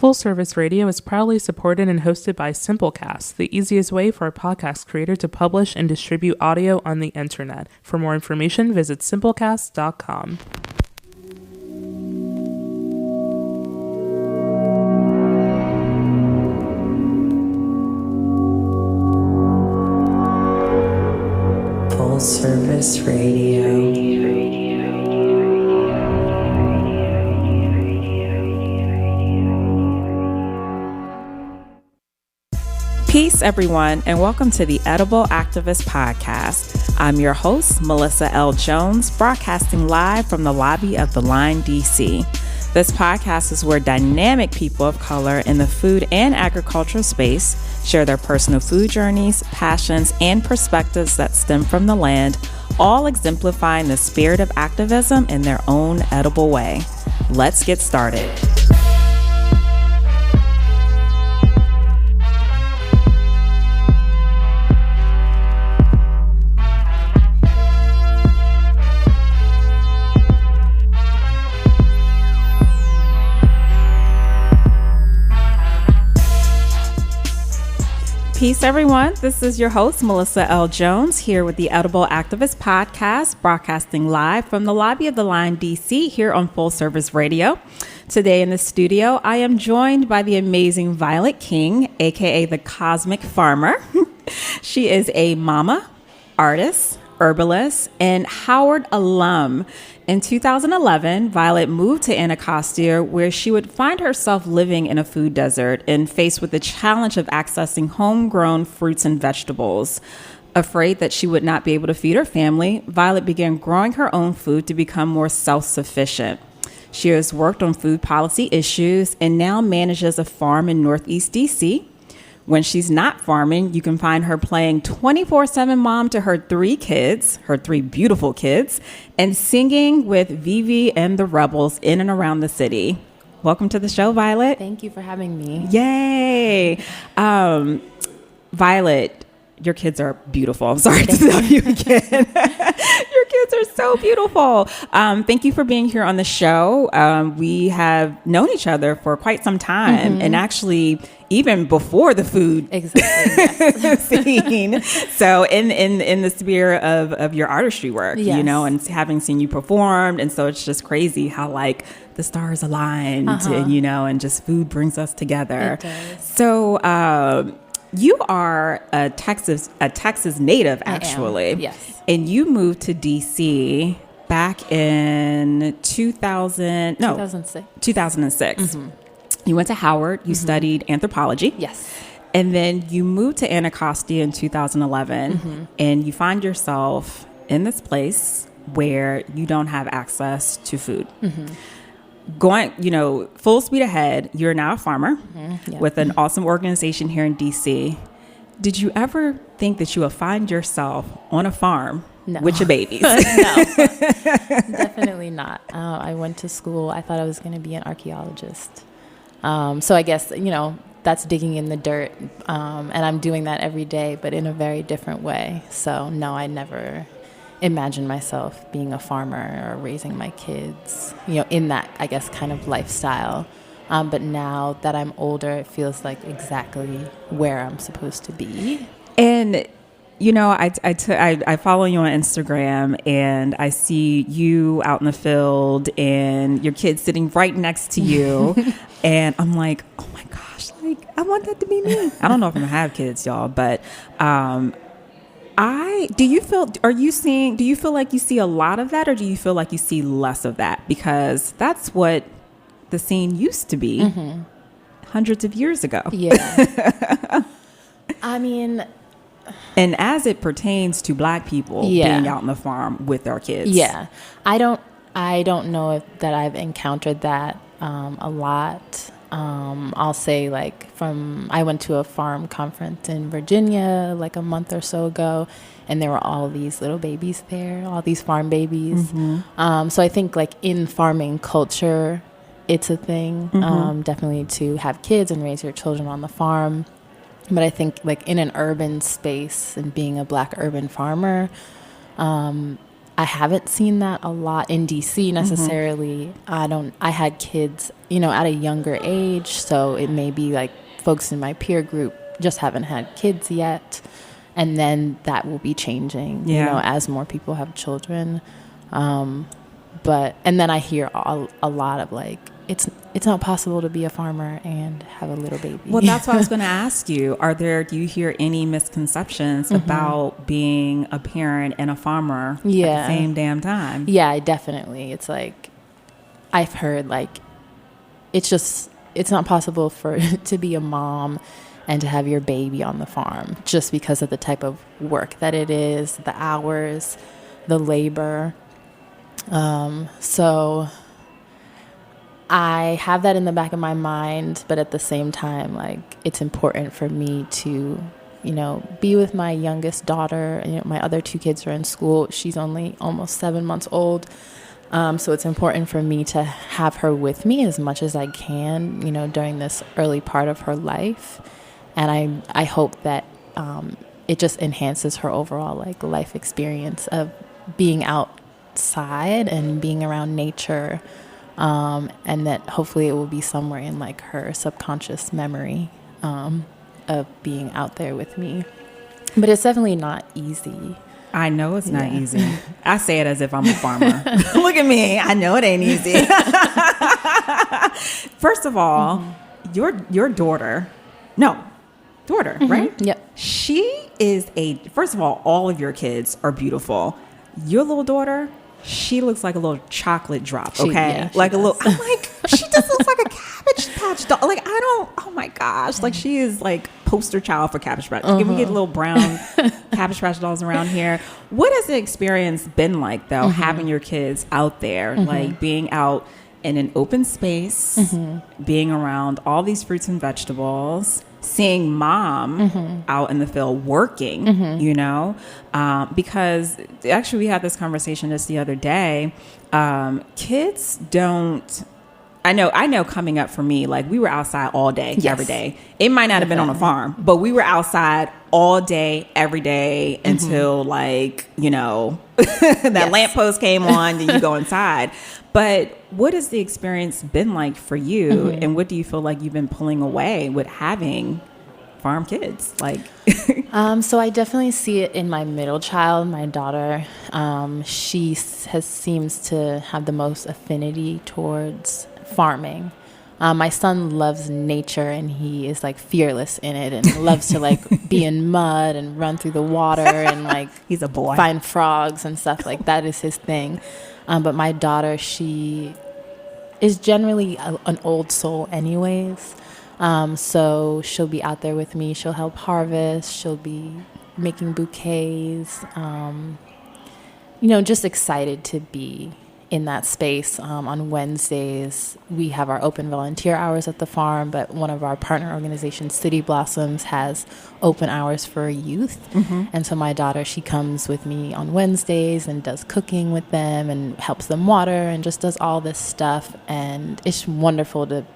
Full Service Radio is proudly supported and hosted by Simplecast, the easiest way for a podcast creator to publish and distribute audio on the internet. For more information, visit simplecast.com. Full Service Radio. Peace, everyone, and welcome to the Edible Activist Podcast. I'm your host, Melissa L. Jones, broadcasting live from the lobby of the Line, D.C. This podcast is where dynamic people of color in the food and agricultural space share their personal food journeys, passions, and perspectives that stem from the land, all exemplifying the spirit of activism in their own edible way. Let's get started. Peace, everyone. This is your host, Melissa L. Jones, here with the Edible Activist Podcast, broadcasting live from the lobby of the Line, D.C., here on Full Service Radio. Today in the studio, I am joined by the amazing Violet King, a.k.a. the Cosmic Farmer. She is a mama, artist, herbalist, and Howard alum. In 2011, Violet moved to Anacostia, where she would find herself living in a food desert and faced with the challenge of accessing homegrown fruits and vegetables. Afraid that she would not be able to feed her family, Violet began growing her own food to become more self-sufficient. She has worked on food policy issues and now manages a farm in Northeast DC. When she's not farming, you can find her playing 24/7 mom to her three kids, her three beautiful kids, and singing with Vivi and the Rebels in and around the city. Welcome to the show, Violet. Thank you for having me. Yay. Violet, your kids are beautiful. I'm sorry to tell you again. Your kids are so beautiful. Thank you for being here on the show. We have known each other for quite some time, and actually even before the food scene. So in the spirit of your artistry work, yes, you know, and having seen you performed. And so it's just crazy how like the stars aligned, and, you know, and just food brings us together. It does. So, you are a Texas native, actually. I am, yes. And you moved to DC back in 2006. 2006. Mm-hmm. You went to Howard. You studied anthropology. Yes. And then you moved to Anacostia in 2011, and you find yourself in this place where you don't have access to food. Going, you know, full speed ahead, you're now a farmer with an awesome organization here in DC. Did you ever think that you would find yourself on a farm with your babies? No, definitely not. I went to school. I thought I was going to be an archaeologist. So I guess, you know, that's digging in the dirt. And I'm doing that every day, but in a very different way. So no, I never imagine myself being a farmer or raising my kids, you know, in that, I guess, kind of lifestyle. But now that I'm older, it feels like exactly where I'm supposed to be. And, you know, I follow you on Instagram, and I see you out in the field and your kids sitting right next to you. And I'm like, oh my gosh, like, I want that to be me. I don't know if I'm gonna have kids, y'all, but, do you feel like you see a lot of that, or do you feel like you see less of that? Because that's what the scene used to be hundreds of years ago. Yeah. I mean, and as it pertains to Black people being out on the farm with their kids. Yeah. I don't know that I've encountered that a lot. I'll say like I went to a farm conference in Virginia like a month or so ago, and there were all these little babies there, all these farm babies. So I think like in farming culture, it's a thing, definitely to have kids and raise your children on the farm. But I think like in an urban space and being a Black urban farmer, I haven't seen that a lot in DC necessarily. I had kids, at a younger age, so it may be like folks in my peer group just haven't had kids yet. And then that will be changing, as more people have children. And then I hear a lot of like, it's not possible to be a farmer and have a little baby. Well, that's what I was going to ask you. Do you hear any misconceptions about being a parent and a farmer at the same damn time? Yeah, definitely. It's like, I've heard like, it's not possible to be a mom and to have your baby on the farm just because of the type of work that it is, the hours, the labor. So I have that in the back of my mind, but at the same time, like, it's important for me to, be with my youngest daughter. My other 2 kids are in school. She's only almost 7 months old. So it's important for me to have her with me as much as I can, during this early part of her life. And I hope that it just enhances her overall, like, life experience of being outside and being around nature. And that hopefully it will be somewhere in like her subconscious memory of being out there with me. But it's definitely not easy. I know it's not easy. I say it as if I'm a farmer. Look at me. I know it ain't easy. First of all, your daughter, right? Yep. She is first of all of your kids are beautiful. Your little daughter, she looks like a little chocolate drop, okay? I'm like, she just looks like a Cabbage Patch doll. Like, oh my gosh. Like, she is like poster child for Cabbage Patch. Can we get little brown Cabbage Patch dolls around here? What has the experience been like, though, having your kids out there, like being out in an open space, being around all these fruits and vegetables, seeing mom out in the field working, because actually we had this conversation just the other day. Kids don't, I know coming up for me, like we were outside all day, every day. It might not have been on a farm, but we were outside all day, every day until like, that lamppost came on, then you go inside. But what has the experience been like for you? And what do you feel like you've been pulling away with having farm kids? Like, so I definitely see it in my middle child, my daughter. She seems to have the most affinity towards farming. My son loves nature and he is like fearless in it and loves to like be in mud and run through the water and like he's a boy, find frogs and stuff like that is his thing. But my daughter, she is generally an old soul anyways. So she'll be out there with me. She'll help harvest. She'll be making bouquets. Just excited to be in that space. On Wednesdays, we have our open volunteer hours at the farm, but one of our partner organizations, City Blossoms, has open hours for youth. And so my daughter, she comes with me on Wednesdays and does cooking with them and helps them water and just does all this stuff. And it's wonderful to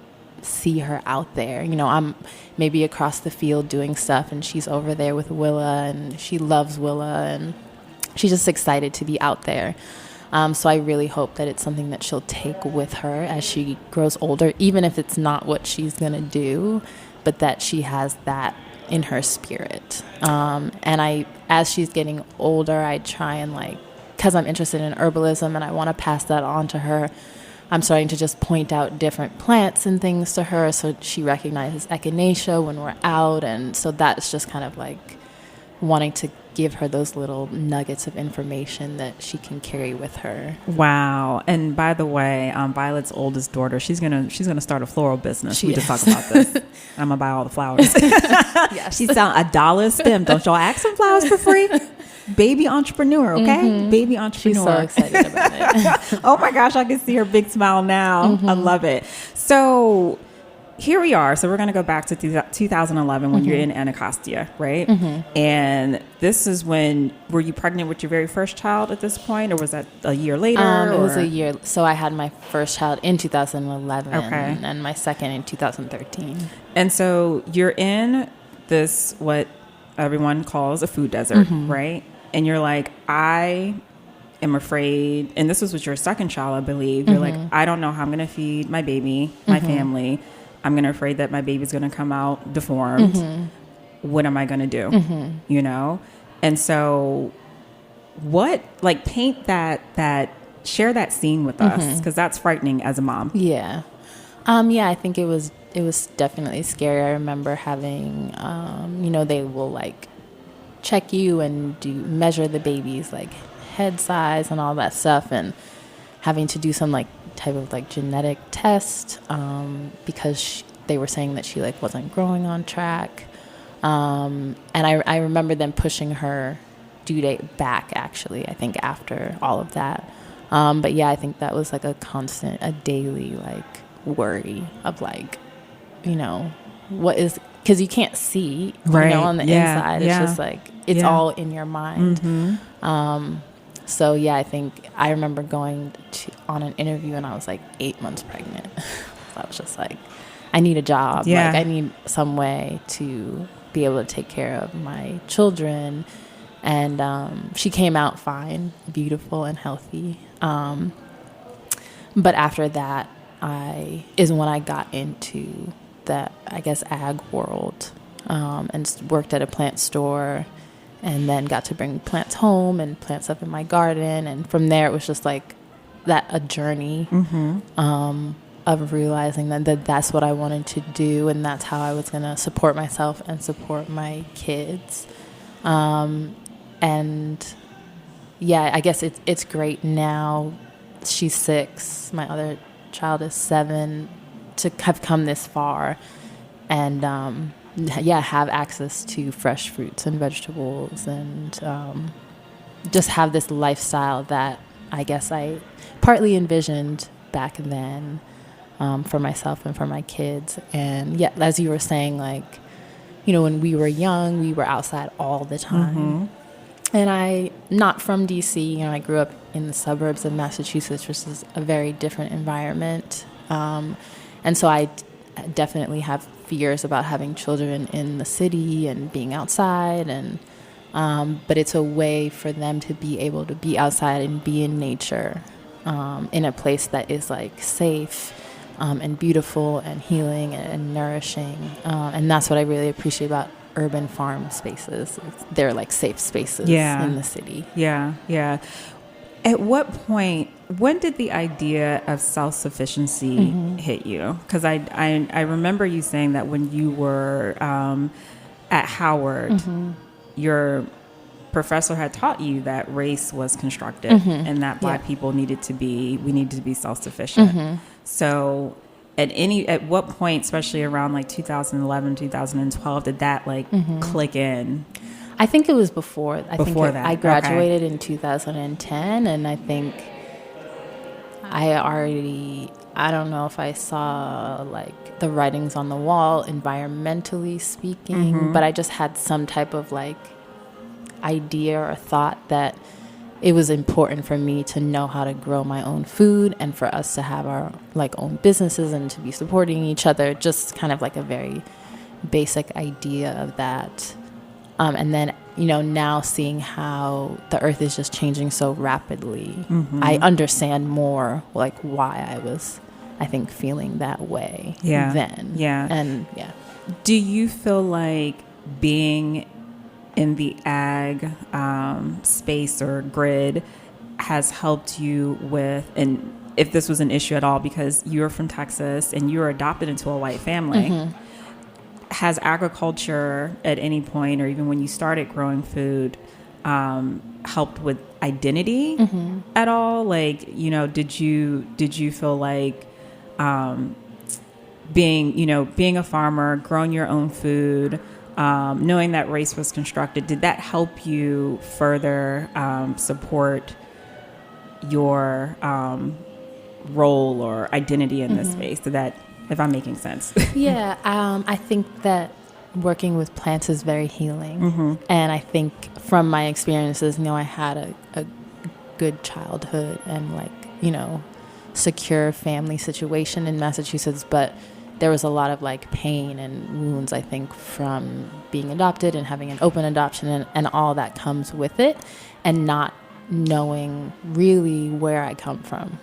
see her out there. I'm maybe across the field doing stuff and she's over there with Willa and she loves Willa and she's just excited to be out there. So I really hope that it's something that she'll take with her as she grows older, even if it's not what she's going to do, but that she has that in her spirit. And as she's getting older, I try and because I'm interested in herbalism and I want to pass that on to her, I'm starting to just point out different plants and things to her so she recognizes echinacea when we're out. And so that's just kind of like wanting to give her those little nuggets of information that she can carry with her. Wow. And by the way, Violet's oldest daughter, she's gonna start a floral business. We just talked about this. I'm gonna buy all the flowers. Yes. She's selling $1 a stem. Don't y'all ask some flowers for free? Baby entrepreneur, okay? Baby entrepreneur. She's so excited about it. Oh my gosh, I can see her big smile now. I love it. So here we are. So we're going to go back to 2011 when you're in Anacostia, right? And this is were you pregnant with your very first child at this point, or was that a year later? It was a year. So I had my first child in 2011 okay, and my second in 2013. And so you're in this, what everyone calls a food desert, right? And you're like, I am afraid, and this was with your second child, I believe, you're like, I don't know how I'm going to feed my baby, my family. I'm going to afraid that my baby's going to come out deformed. What am I going to do? You know? And so what, like, paint that, share that scene with us, because that's frightening as a mom. Yeah. I think it was definitely scary. I remember having, they will like check you and measure the baby's like head size and all that stuff, and having to do some like type of like genetic test, because they were saying that she like wasn't growing on track. And I remember them pushing her due date back, actually, I think after all of that. But yeah, I think that was like a daily like worry of like, what is, because you can't see, on the inside. It's just like, it's all in your mind. So yeah, I think I remember going on an interview and I was like 8 months pregnant. So I was just like, I need a job. Yeah. Like I need some way to be able to take care of my children. And she came out fine, beautiful and healthy. But after that, is when I got into the, I guess, ag world, and worked at a plant store, and then got to bring plants home and plant stuff in my garden. And from there, it was just like a journey of realizing that that's what I wanted to do, and that's how I was going to support myself and support my kids. And yeah, I guess it's great now. She's 6. My other child is 7, to have come this far and have access to fresh fruits and vegetables, and just have this lifestyle that I guess I partly envisioned back then, for myself and for my kids. And yeah, as you were saying, like, when we were young, we were outside all the time. And I, not from DC, I grew up in the suburbs of Massachusetts, which is a very different environment. And so I definitely have fears about having children in the city and being outside. And but it's a way for them to be able to be outside and be in nature, in a place that is like safe, and beautiful and healing and nourishing. And that's what I really appreciate about urban farm spaces. They're like safe spaces in the city. Yeah. At what point, when did the idea of self-sufficiency hit you? Because I remember you saying that when you were at Howard, your professor had taught you that race was constructed, and that Black people needed to be self-sufficient. So at what point, especially around like 2011, 2012, did that like click in? I think it was before. That. I graduated in 2010, and I think I don't know if I saw like the writings on the wall, environmentally speaking, but I just had some type of like idea or thought that it was important for me to know how to grow my own food, and for us to have our like own businesses and to be supporting each other. Just kind of like a very basic idea of that. And then, now seeing how the earth is just changing so rapidly, I understand more like why I was, I think, feeling that way then. Yeah. And Do you feel like being in the ag space or grid has helped you with, and if this was an issue at all, because you're from Texas and you were adopted into a white family, has agriculture at any point, or even when you started growing food, helped with identity at all? Like, did you feel like being a farmer, growing your own food, knowing that race was constructed, did that help you further support your role or identity in this space? Did that, if I'm making sense? Yeah, I think that working with plants is very healing. And I think from my experiences, I had a good childhood and secure family situation in Massachusetts, but there was a lot of pain and wounds, I think, from being adopted and having an open adoption and all that comes with it, and not knowing really where I come from.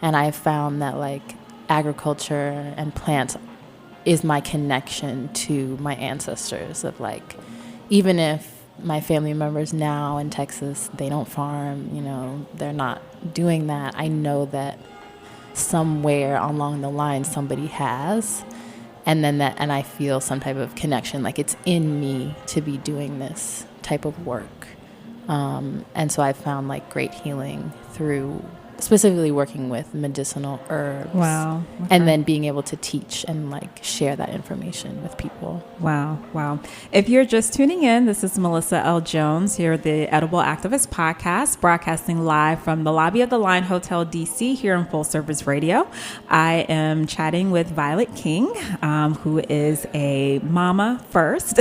And I found that like agriculture and plants is my connection to my ancestors of like, even if my family members now in Texas, they don't farm, they're not doing that. I know that somewhere along the line somebody has, and I feel some type of connection, like it's in me to be doing this type of work. And so I found like great healing through specifically working with medicinal herbs. Wow. Okay. And then being able to teach and like share that information with people. Wow. If you're just tuning in, this is Melissa L. Jones here at the Edible Activist Podcast, broadcasting live from the lobby of the Line Hotel DC here on Full Service Radio. I am chatting with Violet King, who is a mama first.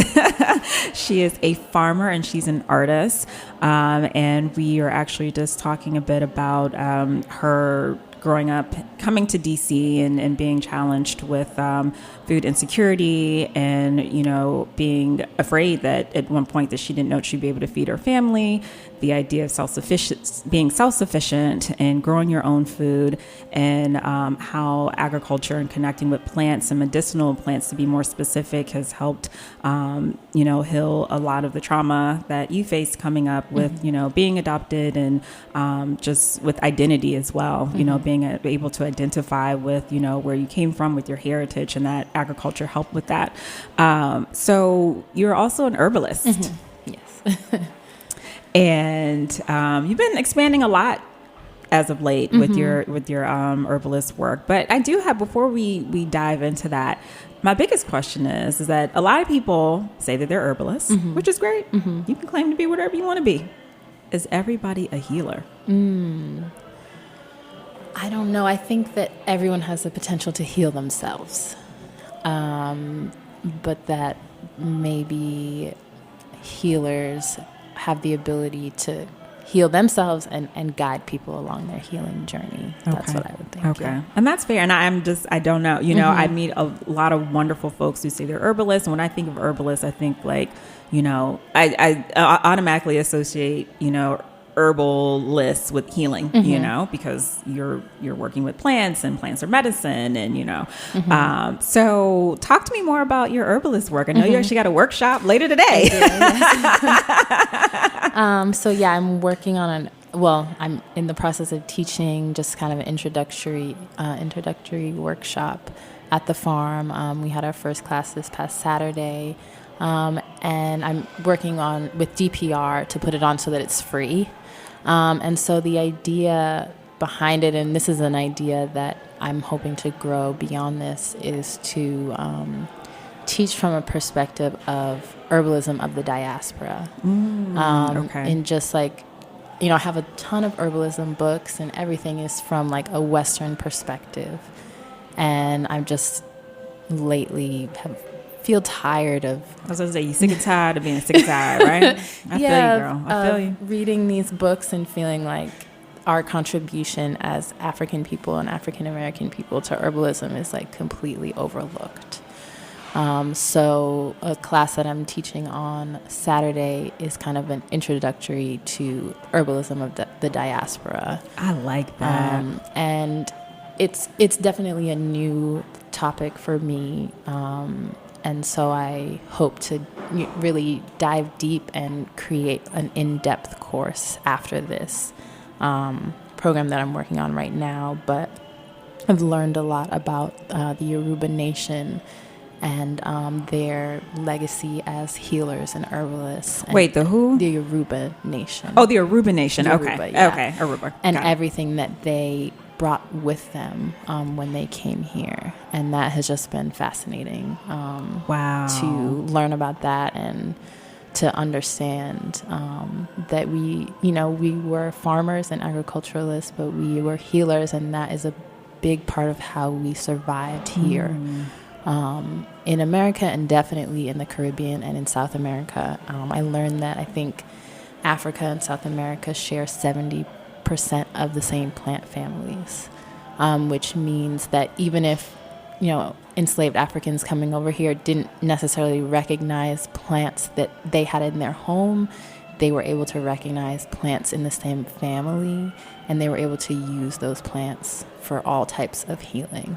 She is a farmer and she's an artist. And we are actually just talking a bit about her growing up, coming to DC and being challenged with food insecurity and, being afraid that at one point that she didn't know she'd be able to feed her family, the idea of being self-sufficient and growing your own food, and how agriculture and connecting with plants and medicinal plants, to be more specific, has helped, heal a lot of the trauma that you faced coming up with, being adopted and just with identity as well, being able to identify with, where you came from, with your heritage, and that agriculture helped with that. So you're also an herbalist. Yes. And you've been expanding a lot as of late with your herbalist work. But I do have, before we dive into that, my biggest question is that a lot of people say that they're herbalists, which is great. You can claim to be whatever you want to be. Is everybody a healer? I don't know. I think that everyone has the potential to heal themselves. But that maybe healers have the ability to heal themselves and guide people along their healing journey. That's what I would think. Okay. Yeah. And that's fair. And I don't know. I meet a lot of wonderful folks who say they're herbalists. And when I think of herbalists, I think like, I automatically associate, herbal lists with healing, because you're working with plants, and plants are medicine, and so talk to me more about your herbalist work. I know you actually got a workshop later today. I'm working on I'm in the process of teaching just kind of an introductory workshop at the farm. We had our first class this past Saturday, and I'm working with DPR to put it on so that it's free. And so the idea behind it, and this is an idea that I'm hoping to grow beyond this, is to teach from a perspective of herbalism of the diaspora. And just like, I have a ton of herbalism books, and everything is from like a Western perspective. And I'm just lately feel tired of... I was going to say, you sick and tired of being sick and tired, right? I feel you, girl. I feel you. Reading these books and feeling like our contribution as African people and African American people to herbalism is like completely overlooked. So a class that I'm teaching on Saturday is kind of an introductory to herbalism of the diaspora. I like that. And it's definitely a new topic for me. And so I hope to really dive deep and create an in-depth course after this program that I'm working on right now. But I've learned a lot about the Yoruba Nation and their legacy as healers and herbalists. And wait, the who? The Yoruba Nation. Oh, the Yoruba Nation. Yoruba, okay. Yeah. Okay, Yoruba. And everything that they brought with them when they came here. And that has just been fascinating. Wow. To learn about that and to understand that we were farmers and agriculturalists, but we were healers, and that is a big part of how we survived here. In America, and definitely in the Caribbean and in South America. I learned that I think Africa and South America share 70% of the same plant families, which means that even if enslaved Africans coming over here didn't necessarily recognize plants that they had in their home, they were able to recognize plants in the same family, and they were able to use those plants for all types of healing.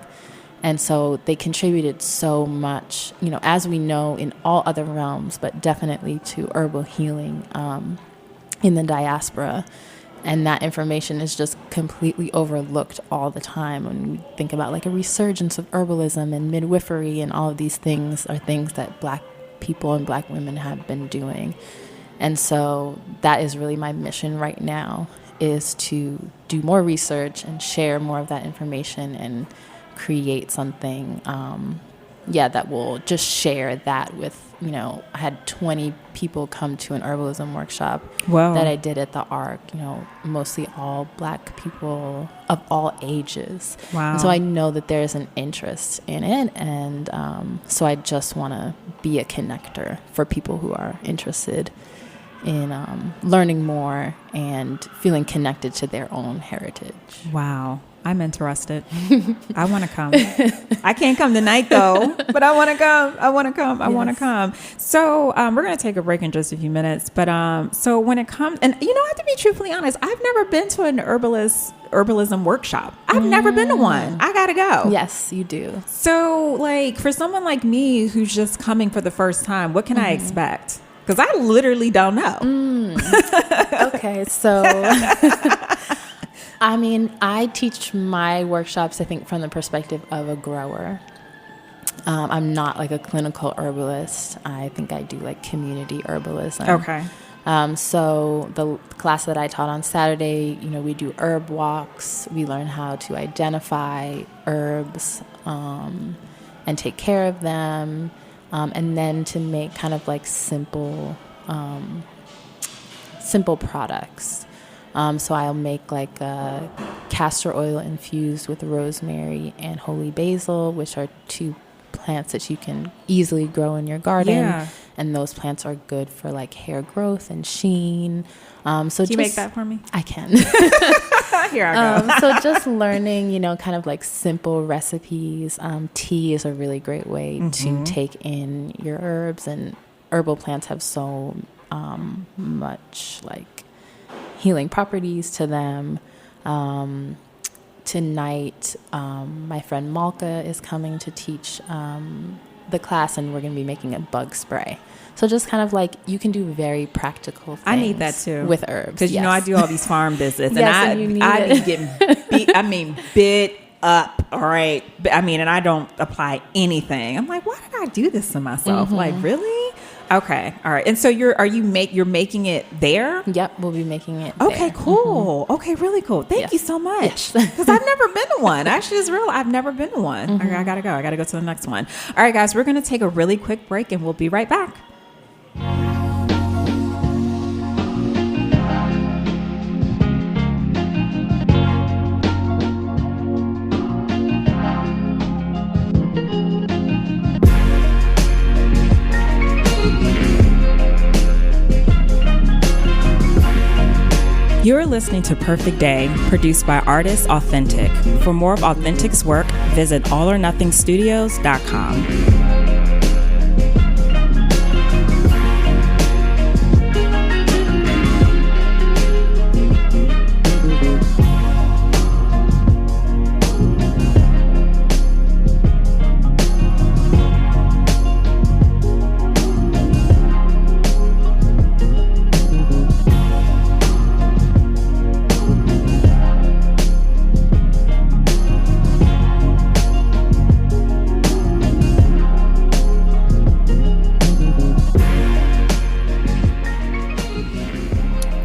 And so they contributed so much, as we know in all other realms, but definitely to herbal healing in the diaspora. And that information is just completely overlooked all the time when we think about like a resurgence of herbalism and midwifery, and all of these things are things that Black people and Black women have been doing. And so that is really my mission right now, is to do more research and share more of that information and create something that will just share that with, I had 20 people come to an herbalism workshop that I did at the Ark, mostly all Black people of all ages. Wow. And so I know that there's an interest in it. And so I just want to be a connector for people who are interested in learning more and feeling connected to their own heritage. Wow. I'm interested. I want to come. I can't come tonight though, but I want to come. I want to come. So we're going to take a break in just a few minutes. But so when it comes, and I have to be truthfully honest, I've never been to an herbalism workshop. I've never been to one. I got to go. Yes, you do. So like for someone like me who's just coming for the first time, what can I expect? Because I literally don't know. Okay, so I mean, I teach my workshops, I think, from the perspective of a grower. I'm not like a clinical herbalist. I think I do like community herbalism. Okay. So the class that I taught on Saturday, we do herb walks. We learn how to identify herbs and take care of them. And then to make kind of like simple products. So I'll make like castor oil infused with rosemary and holy basil, which are two plants that you can easily grow in your garden. Yeah. And those plants are good for like hair growth and sheen. So can you make that for me? I can. Here I go. So just learning, kind of like simple recipes. Tea is a really great way to take in your herbs, and herbal plants have so much like healing properties to them. Tonight, my friend Malka is coming to teach the class, and we're going to be making a bug spray. So just kind of like you can do very practical things. I need that too with herbs, because I do all these farm visits, and yes, I be getting bit up. All right, and I don't apply anything. I'm like, why did I do this to myself? Like, really? Okay, all right. And so you're making it there? Yep, we'll be making it. Okay, there. Cool. Okay, really cool. Thank you so much. Because I've never been to one. Actually, it's real. I've never been to one. Okay, I gotta go. I gotta go to the next one. All right, guys, we're gonna take a really quick break, and we'll be right back. You're listening to Perfect Day, produced by Artists Authentic. For more of Authentic's work, visit allornothingstudios.com.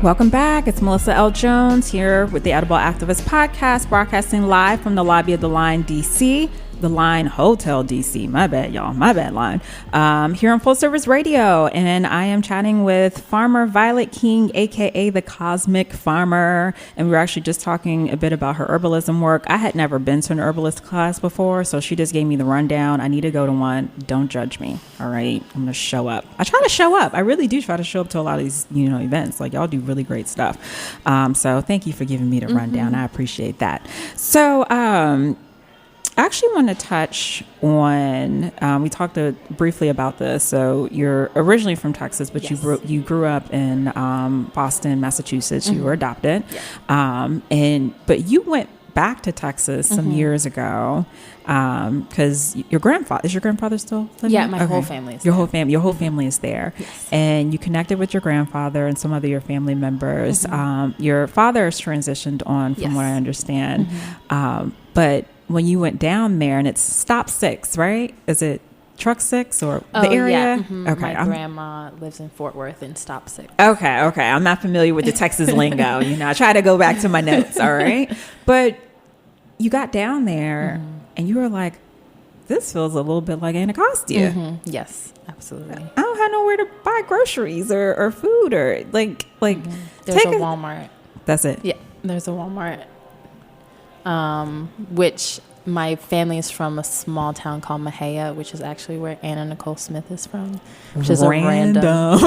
Welcome back. It's Melissa L. Jones here with the Edible Activist Podcast, broadcasting live from the lobby of the Line DC, the Line Hotel DC. My bad, y'all. My bad, Line. Here on Full Service Radio, and I am chatting with Farmer Violet King, aka the Cosmic Farmer, and we were actually just talking a bit about her herbalism work. I had never been to an herbalist class before, so she just gave me the rundown. I need to go to one. Don't judge me. All right, I'm gonna show up. I try to show up. I really do try to show up to a lot of these, events. Like, y'all do really great stuff. So thank you for giving me the rundown. I appreciate that. So, I actually want to touch on, we talked briefly about this. So you're originally from Texas, but Yes. you grew up in Boston, Massachusetts. You were adopted. Yeah. But you went back to Texas some years ago because is your grandfather still living? Yeah, my whole family is your there. whole family. Your whole family is there. Yes. And you connected with your grandfather and some other your family members. Your father has transitioned on, from Yes. what I understand. But when you went down there, and it's Stop 6, right? Is it Truck 6 or the area? Yeah. Mm-hmm. Okay. My grandma lives in Fort Worth and Stop 6. Okay. I'm not familiar with the Texas lingo. I try to go back to my notes. All right. But you got down there and you were like, this feels a little bit like Anacostia. Yes, absolutely. I don't have nowhere to buy groceries or food or like There's a Walmart. That's it. Yeah, there's a Walmart. Which my family is from a small town called Mahia, which is actually where Anna Nicole Smith is from, which is a random.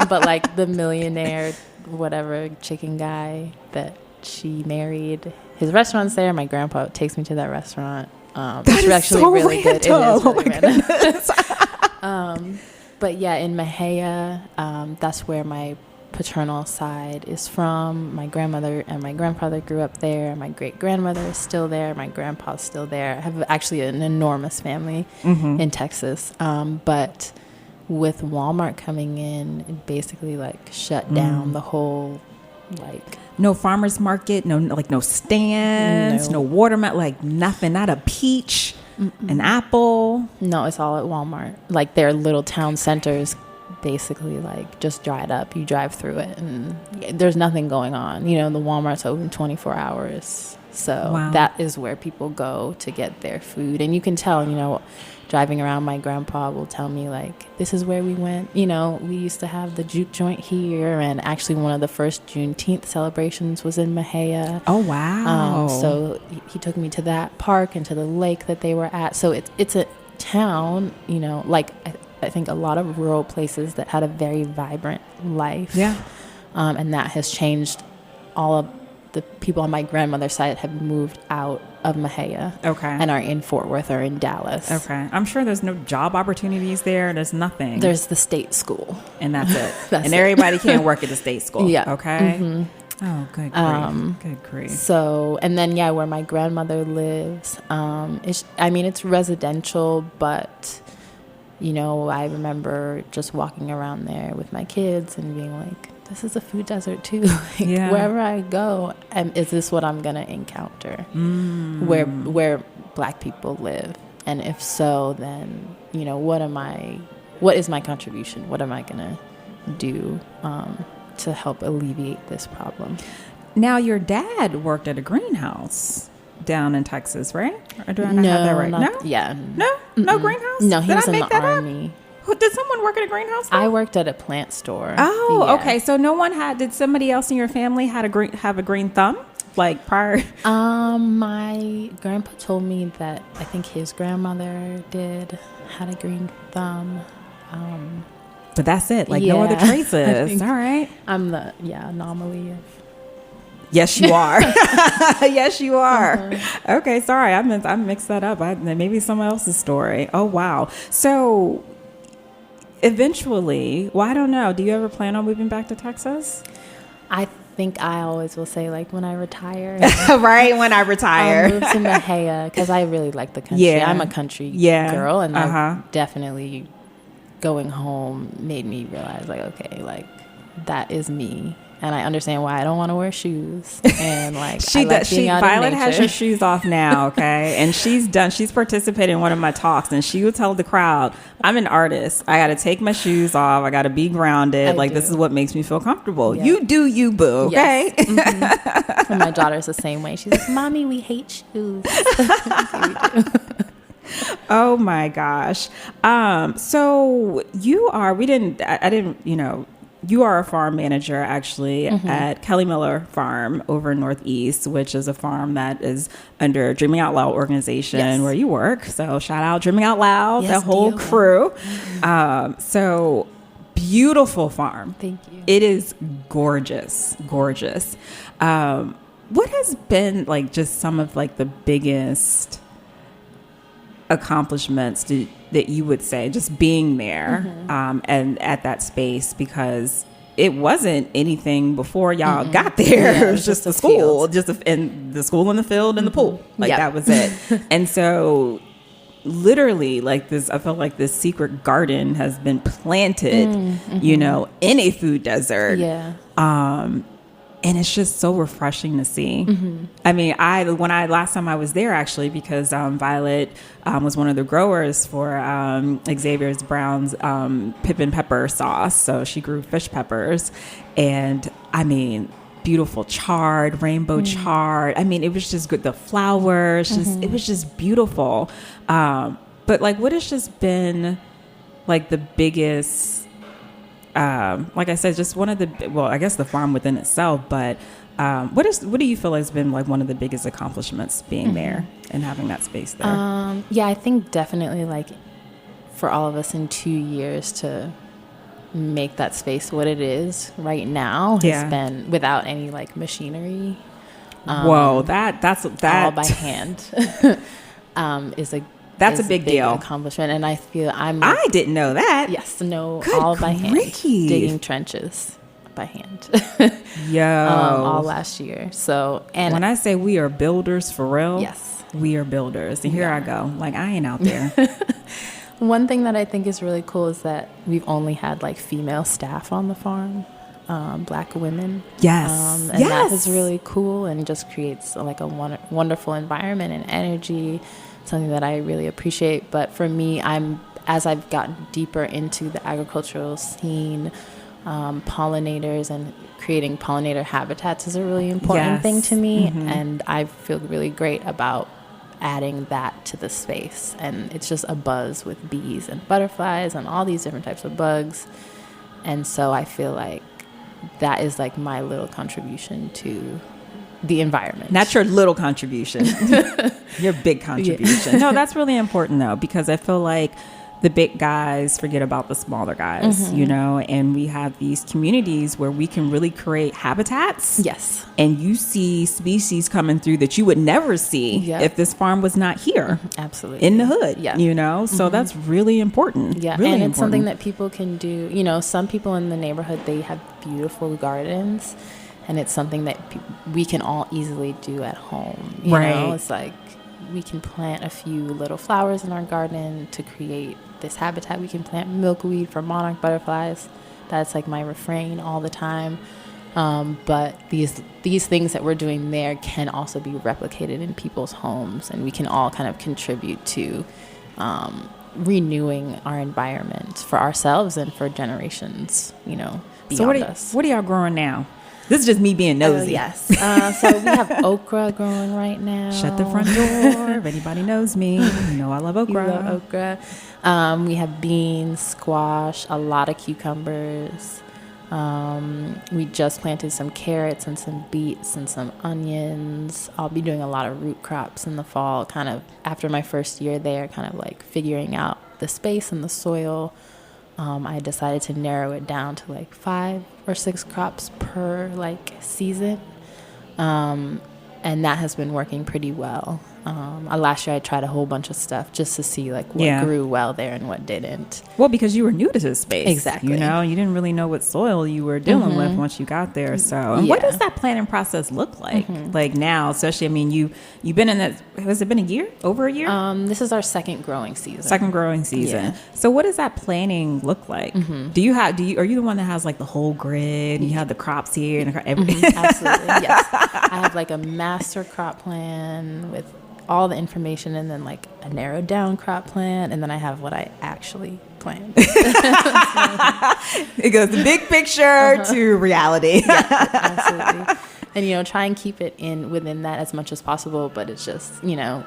But like the millionaire, whatever chicken guy that she married, his restaurant's there. My grandpa takes me to that restaurant. It's actually so really good. It is random. really random. But yeah, in Mahia, that's where my paternal side is from. My grandmother and my grandfather grew up there. My great grandmother is still there. My grandpa's still there. I have actually an enormous family in Texas. But with Walmart coming in, it basically like shut down the whole like. No farmers market, no stands, no watermelon, like nothing, not a peach, an apple. No, it's all at Walmart. Like their little town centers basically like just dried up. You drive through it and there's nothing going on. The Walmart's open 24 hours. So that is where people go to get their food. And you can tell, driving around, my grandpa will tell me like, this is where we went. We used to have the juke joint here. And actually one of the first Juneteenth celebrations was in Mahia. Oh, wow. So he took me to that park and to the lake that they were at. So it's a town, like I think a lot of rural places that had a very vibrant life. Yeah. And that has changed. All of the people on my grandmother's side have moved out of Mahia. Okay. And are in Fort Worth or in Dallas. Okay. I'm sure there's no job opportunities there. There's nothing. There's the state school. And that's it. And everybody can't work at the state school. Yeah. Okay. Oh, good grief. Good grief. So, and then, where my grandmother lives, it's residential, but, I remember just walking around there with my kids and being like, this is a food desert too. Wherever I go, is this what I'm going to encounter? Where Black people live? And if so, then, what is my contribution? What am I going to do to help alleviate this problem? Now, your dad worked at a greenhouse down in Texas, right? Or do I not have that right? Yeah. No greenhouse? No, he was in the that Army. Did someone work at a greenhouse? I worked at a plant store. Oh, Yeah. okay. So did somebody else in your family have a green thumb? Like prior? My grandpa told me that I think his grandmother had a green thumb. But that's it. Like no other traces. All right. I'm the anomaly of. Yes, you are. Yes, you are. Okay, sorry. I mixed that up. Maybe someone else's story. Oh, wow. So eventually, I don't know. Do you ever plan on moving back to Texas? I think I always will say like when I retire. Right, when I retire. I'll move to Mahia because I really like the country. Yeah. I'm a country girl, and definitely going home made me realize like, okay, like that is me. And I understand why I don't want to wear shoes. And like, Violet has her shoes off now, okay? And she's participated in one of my talks, and she would tell the crowd, I'm an artist. I got to take my shoes off. I got to be grounded. This is what makes me feel comfortable. Yeah. You do you, boo, okay? Yes. And my daughter's the same way. She's like, Mommy, we hate shoes. Oh my gosh. So you are, you are a farm manager, actually, at Kelly Miller Farm over in Northeast, which is a farm that is under Dreaming Out Loud organization where you work. So shout out Dreaming Out Loud, the whole crew. So beautiful farm. Thank you. It is gorgeous, gorgeous. What has been like just some of like the biggest accomplishments that you would say just being there and at that space, because it wasn't anything before y'all got there. Yeah, it was just the school, and the school and the field and the pool. Like that was it. And so literally like this, I felt like this secret garden has been planted, you know, in a food desert. Yeah. And it's just so refreshing to see. I mean, last time I was there actually, because Violet was one of the growers for Xavier Brown's Pippin pepper sauce. So she grew fish peppers, and I mean, beautiful chard, rainbow chard. I mean, it was just good. The flowers, it was just beautiful. But like, what has just been like the biggest? Like I said, just one of I guess the farm within itself, but what do you feel has been like one of the biggest accomplishments being there and having that space there? Yeah, I think definitely like for all of us in 2 years to make that space what it is right now has been without any like machinery. Whoa, that's all by hand is a That's a big deal. Accomplishment, and I feel I didn't know that. Yes, no, Good all by hand, grief. digging trenches by hand. Yo, all last year. So, and when I say we are builders for real, yes, we are builders. And here I go, like I ain't out there. One thing that I think is really cool is that we've only had like female staff on the farm, Black women. Yes, and that is really cool and just creates like a wonderful environment and energy. Something that I really appreciate. But for me, as I've gotten deeper into the agricultural scene, pollinators and creating pollinator habitats is a really important thing to me. And I feel really great about adding that to the space. And it's just a buzz with bees and butterflies and all these different types of bugs. And so I feel like that is like my little contribution to the environment. Not your little contribution, your big contribution. No, that's really important though, because I feel like the big guys forget about the smaller guys, you know, and we have these communities where we can really create habitats. Yes. And you see species coming through that you would never see if this farm was not here. Absolutely. In the hood, yeah. you know, so that's really important. Yeah. Really and important. it's something that people can do. You know, some people in the neighborhood, they have beautiful gardens. And it's something that we can all easily do at home. You know, it's like we can plant a few little flowers in our garden to create this habitat. We can plant milkweed for monarch butterflies. That's like my refrain all the time. But these things that we're doing there can also be replicated in people's homes, and we can all kind of contribute to renewing our environment for ourselves and for generations, you know, beyond us. So what are y'all growing now? This is just me being nosy. Yes. So we have okra growing right now. Shut the front door. If anybody knows me, you know I love okra. You love okra. We have beans, squash, a lot of cucumbers. We just planted some carrots and some beets and some onions. I'll be doing a lot of root crops in the fall, kind of after my first year there, kind of like figuring out the space and the soil. I decided to narrow it down to like 5 or 6 crops per like season. And that has been working pretty well. Last year I tried a whole bunch of stuff just to see like what grew well there and what didn't. Well, because you were new to this space. Exactly. You know, you didn't really know what soil you were dealing with once you got there. So, and what does that planning process look like? Like now, especially, I mean, you've been in that, has it been a year? Over a year? This is our second growing season. Yeah. So what does that planning look like? Are you the one that has like the whole grid? You have the crops here and everything? Absolutely. Yes. I have like a master crop plan with all the information, and then like a narrowed down crop plan, and then I have what I actually planned. It goes the big picture to reality. Yeah, absolutely. And you know, try and keep it within that as much as possible, but it's just, you know,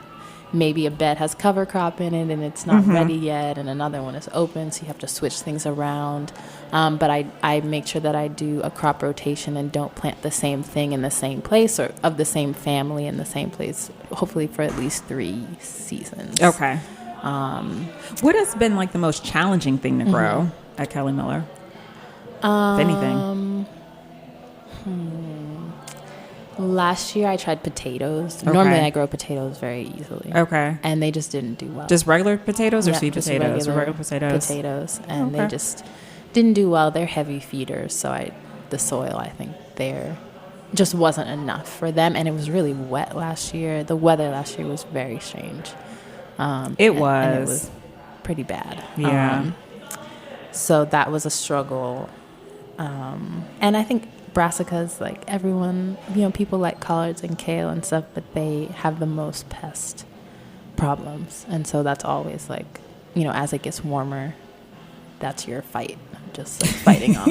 maybe a bed has cover crop in it and it's not ready yet, and another one is open, so you have to switch things around. But I make sure that I do a crop rotation and don't plant the same thing in the same place or of the same family in the same place, hopefully for at least 3 seasons. Okay. What has been like the most challenging thing to grow at Kelly Miller? If anything. Last year I tried potatoes. Okay. Normally I grow potatoes very easily. Okay. And they just didn't do well. Just regular potatoes or Yeah, sweet just potatoes? regular Potatoes. Potatoes. And Okay. they just didn't do well. They're heavy feeders, so the soil, I think, there just wasn't enough for them. And it was really wet last year. The weather last year was very strange. It and it was. was pretty bad. Yeah. So that was a struggle. And I think brassicas, like everyone, people like collards and kale and stuff, but they have the most pest problems. And so that's always like, as it gets warmer, that's your fight. Just like fighting off.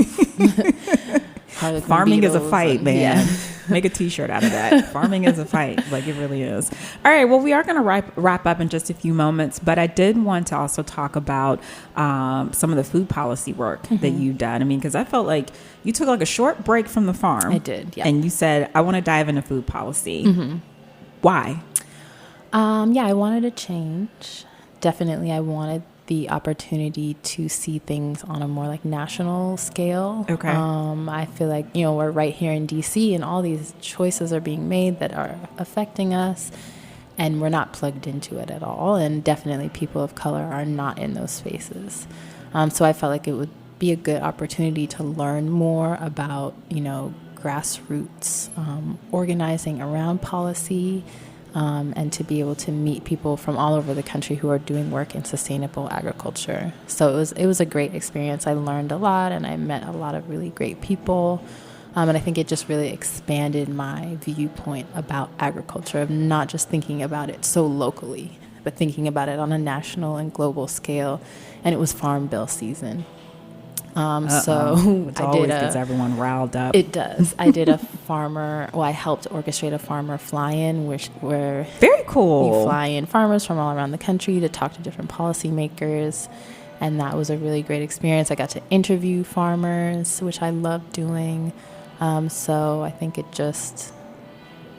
Farming is a fight, man. Yeah. Make a t-shirt out of that. Farming is a fight. Like, it really is. All right. Well, we are going to wrap up in just a few moments, but I did want to also talk about some of the food policy work that you've done. I mean, because I felt like you took like a short break from the farm. I did, yeah. And you said, I want to dive into food policy. Why? I wanted to change. Definitely, I wanted the opportunity to see things on a more like national scale. Okay. I feel like, we're right here in DC and all these choices are being made that are affecting us and we're not plugged into it at all. And definitely people of color are not in those spaces. So I felt like it would be a good opportunity to learn more about, grassroots organizing around policy, and to be able to meet people from all over the country who are doing work in sustainable agriculture. So it was a great experience. I learned a lot and I met a lot of really great people. And I think it just really expanded my viewpoint about agriculture, of not just thinking about it so locally, but thinking about it on a national and global scale. And it was Farm Bill season. So it I always did gets everyone riled up. It does. I did I helped orchestrate a farmer fly-in, where very cool. You fly in farmers from all around the country to talk to different policymakers, and that was a really great experience. I got to interview farmers, which I loved doing. So I think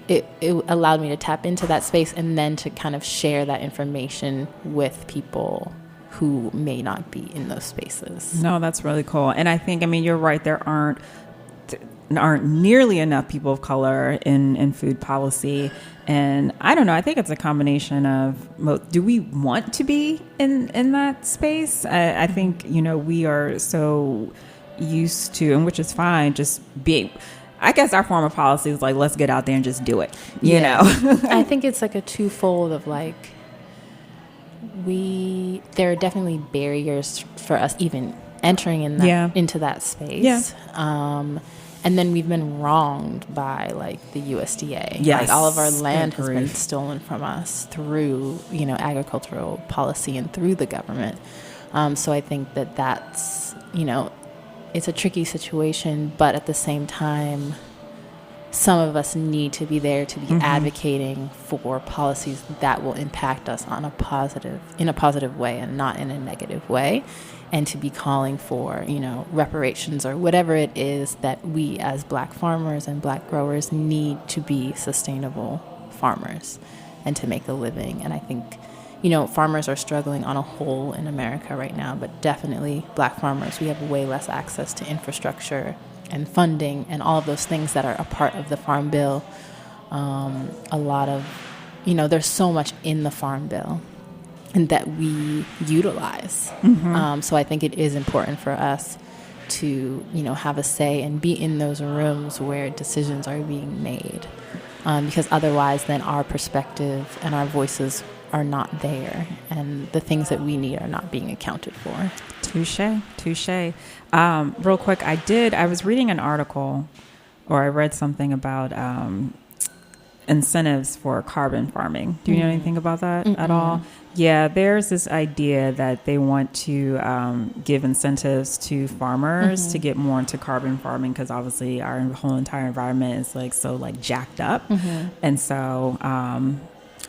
it allowed me to tap into that space and then to kind of share that information with people who may not be in those spaces. No, that's really cool. And I think, you're right. There aren't nearly enough people of color in food policy. And I don't know, I think it's a combination of, do we want to be in that space? I think, we are so used to, and which is fine, just being, I guess our form of policy is like, let's get out there and just do it, you know? I think it's like a twofold of like, there are definitely barriers for us even entering into that space. Yeah. And then we've been wronged by like the USDA. Yes. Like all of our land has been stolen from us through, agricultural policy and through the government. So I think that's, it's a tricky situation, but at the same time, some of us need to be there to be advocating for policies that will impact us in a positive way and not in a negative way, and to be calling for, reparations or whatever it is that we as Black farmers and Black growers need to be sustainable farmers and to make a living. And I think, farmers are struggling on a whole in America right now, but definitely Black farmers, we have way less access to infrastructure and funding and all of those things that are a part of the Farm Bill. A lot of, there's so much in the Farm Bill and that we utilize. So I think it is important for us to, have a say and be in those rooms where decisions are being made. Because otherwise then our perspective and our voices are not there, and the things that we need are not being accounted for. Touche. Real quick, I was reading an article, or I read something about incentives for carbon farming. Do you know anything about that at all? Yeah, there's this idea that they want to give incentives to farmers to get more into carbon farming, because obviously our whole entire environment is like so like jacked up. And so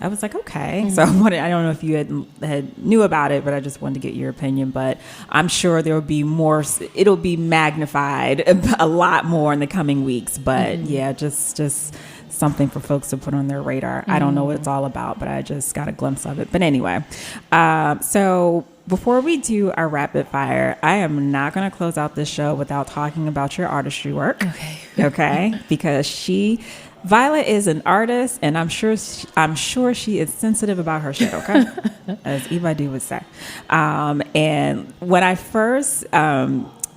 I was like, okay. So I don't know if you had knew about it, but I just wanted to get your opinion. But I'm sure there will be more. It'll be magnified a lot more in the coming weeks. But yeah, just something for folks to put on their radar. I don't know what it's all about, but I just got a glimpse of it. But anyway, so before we do our rapid fire, I am not going to close out this show without talking about your artistry work. Okay. Because Violet is an artist, and I'm sure she is sensitive about her shit. Okay, as Eva would say. And when I first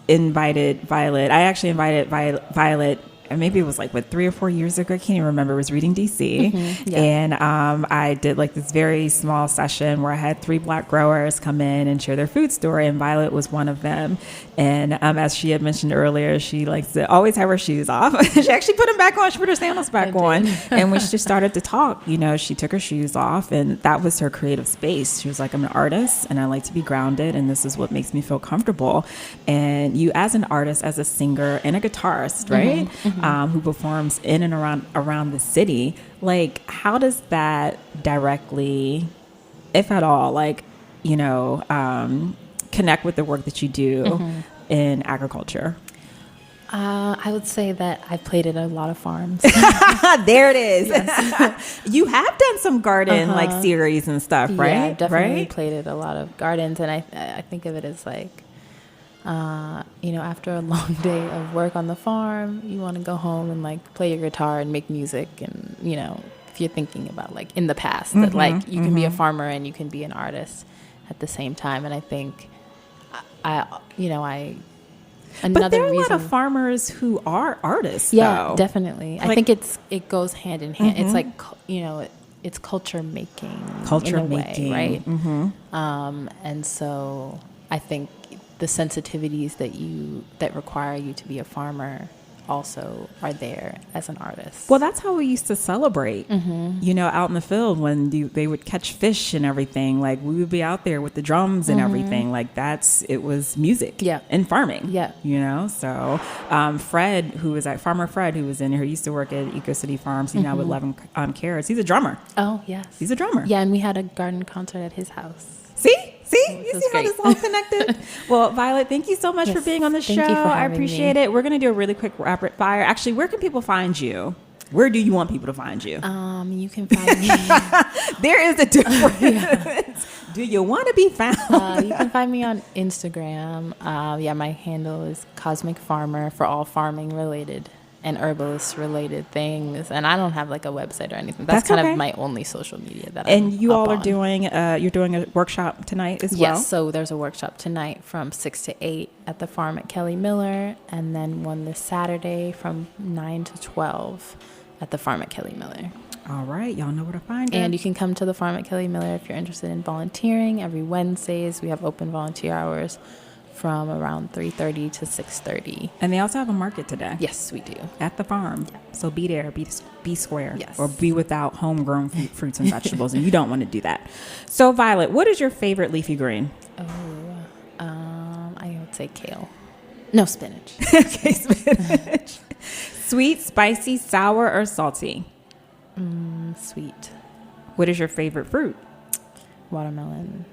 invited Violet, I actually invited Violet. And maybe it was like 3 or 4 years ago. I can't even remember. I was reading DC, and I did like this very small session where I had 3 Black growers come in and share their food story, and Violet was one of them. And as she had mentioned earlier, she likes to always have her shoes off. She actually put them back on. She put her sandals back on, and when she started to talk, she took her shoes off, and that was her creative space. She was like, "I'm an artist, and I like to be grounded, and this is what makes me feel comfortable." And you, as an artist, as a singer and a guitarist, right? Who performs in and around the city, like, how does that directly, if at all, connect with the work that you do in agriculture? I would say that I played at a lot of farms. There it is. Yes. You have done some garden series and stuff, right? Yeah, I've definitely played at a lot of gardens, and I think of it as like, after a long day of work on the farm, you want to go home and like play your guitar and make music. And, if you're thinking about like in the past that like you can be a farmer and you can be an artist at the same time. And I think but there are a lot of farmers who are artists. Yeah, though. Definitely. I think it goes hand in hand. It's like, it's culture making, way, right? And so I think the sensitivities that require you to be a farmer also are there as an artist. Well, that's how we used to celebrate, out in the field when they would catch fish and everything. Like, we would be out there with the drums and everything. Like, it was music and farming. Yeah. So Fred, who was at Farmer Fred, who was in here, used to work at Eco City Farms. He's now with 11 Carrots. He's a drummer. Oh, yes. He's a drummer. Yeah, and we had a garden concert at his house. See, you see how this is all connected? Well, Violet, thank you so much for being on the show. Thank you for I having appreciate me. it. We're going to do a really quick rapid fire. Actually, where can people find you? Where do you want people to find you? You can find me. There is a difference. Do you want to be found? You can find me on Instagram. My handle is Cosmic Farmer for all farming related and herbalist related things. And I don't have like a website or anything. That's kind of my only social media that And you all are doing, you're doing a workshop tonight as well? Yes, so there's a workshop tonight from 6 to 8 at the farm at Kelly Miller, and then one this Saturday from 9 to 12 at the farm at Kelly Miller. All right, y'all know where to find her. And you can come to the farm at Kelly Miller if you're interested in volunteering. Every Wednesdays we have open volunteer hours from around 3:30 to 6:30. And they also have a market today. Yes, we do. At the farm. Yeah. So be there, be square. Yes. Or be without homegrown fruits and vegetables, and you don't want to do that. So, Violet, what is your favorite leafy green? I would say kale. No, spinach. Okay, spinach. Sweet, spicy, sour, or salty? Sweet. What is your favorite fruit? Watermelon.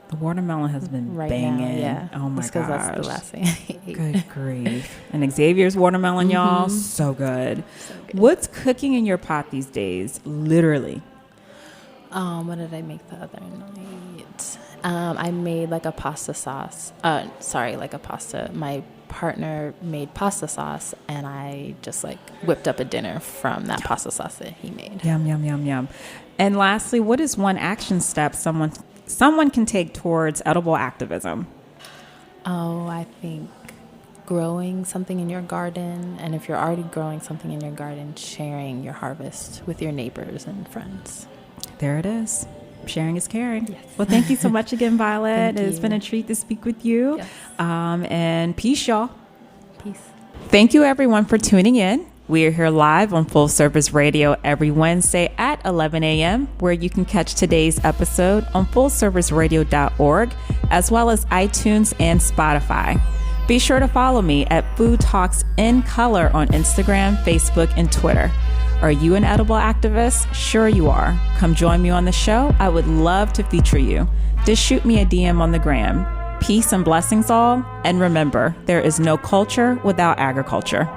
The watermelon has been Right banging. now, yeah. Oh my gosh. Because that's the last thing I ate. Good grief. And Xavier's watermelon, y'all, so good. So good. What's cooking in your pot these days? Literally. What did I make the other night? I made like a pasta sauce. My partner made pasta sauce, and I just like whipped up a dinner from that pasta sauce that he made. Yum, yum, yum, yum. And lastly, what is one action step someone can take towards edible activism? Oh, I think growing something in your garden, and if you're already growing something in your garden, sharing your harvest with your neighbors and friends. There it is. Sharing is caring. Yes. Well, thank you so much again, Violet. Thank It's you. been a treat to speak with you. Yes. And peace, y'all. Peace. Thank you, everyone, for tuning in. We are here live on Full Service Radio every Wednesday at 11 a.m., where you can catch today's episode on fullserviceradio.org, as well as iTunes and Spotify. Be sure to follow me at Food Talks in Color on Instagram, Facebook, and Twitter. Are you an edible activist? Sure you are. Come join me on the show. I would love to feature you. Just shoot me a DM on the gram. Peace and blessings all. And remember, there is no culture without agriculture.